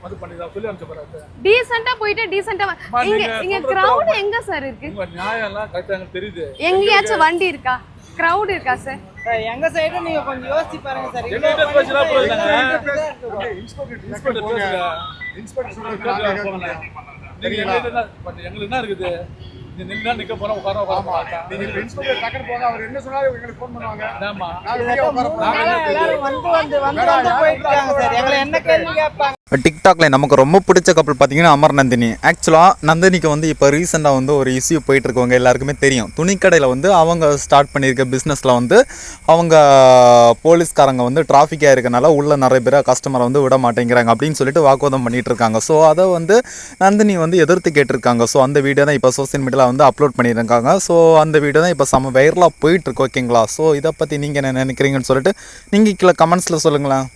வந்து பண்ணிடலாம் சொல்லி அனுப்பிச்சு போறாங்க. டீசென்ட்டா போயிட்டு டீசென்ட்டா இங்க கிரவுட் எங்க சார் இருக்கு? உங்க நியாயம் எல்லாம் கரெக்டா எனக்கு தெரியுது. எங்கயாச்சும் வண்டி இருக்கா? கிரவுட் இருக்கா சார்? எங்க சைடு நீங்க கொஞ்சம் யோசிச்சு பாருங்க சார். எங்க பேசினா போறாங்க. இன்ஸ்பெக்டர் போங்க. எங்களுக்கு என்ன இருக்குது? நின்னா நிக்க போறோம், உட்கார மாட்டோம். நீங்க இன்ஸ்பெக்டர் டக்கர் போங்க. அவர் என்ன சொன்னாலும் உங்களுக்கு ஃபோன் பண்ணுவாங்க. ஆமா. எல்லாரும் வந்து போயிட்டு இருக்காங்க சார். எங்களை என்ன கேள்வி கேட்பாங்க? டிக்டாக்ல நமக்கு ரொம்ப பிடிச்ச கப்பல் பார்த்தீங்கன்னா அமர் நந்தினி. ஆக்சுவலாக நந்தினிக்கு வந்து இப்போ ரீசெண்டாக வந்து ஒரு இஷ்யூ போயிட்டு இருக்கவங்க எல்லாருக்குமே தெரியும். துணிக்கடையில் வந்து அவங்க ஸ்டார்ட் பண்ணியிருக்க பிஸ்னஸில் வந்து அவங்க போலீஸ்காரங்க வந்து டிராஃபிக்காக இருக்கனால உள்ள நிறைய பேர் கஸ்டமரை வந்து விட மாட்டேங்கிறாங்க அப்படின்னு சொல்லிட்டு வாக்குவாதம் பண்ணிட்டு இருக்காங்க. ஸோ அதை வந்து நந்தினி வந்து எதிர்த்து கேட்டிருக்காங்க. ஸோ அந்த வீடியோ தான் இப்போ சோசியல் மீடியாவில் வந்து அப்லோட் பண்ணியிருக்காங்க. ஸோ அந்த வீடியோ தான் இப்போ செம்ம வைரலாக போயிட்டுருக்கு. ஓகேங்களா? ஸோ இதை பற்றி நீங்கள் என்ன நினைக்கிறீங்கன்னு சொல்லிட்டு நீங்கள் கீழே கமெண்ட்ஸில் சொல்லுங்களேன்.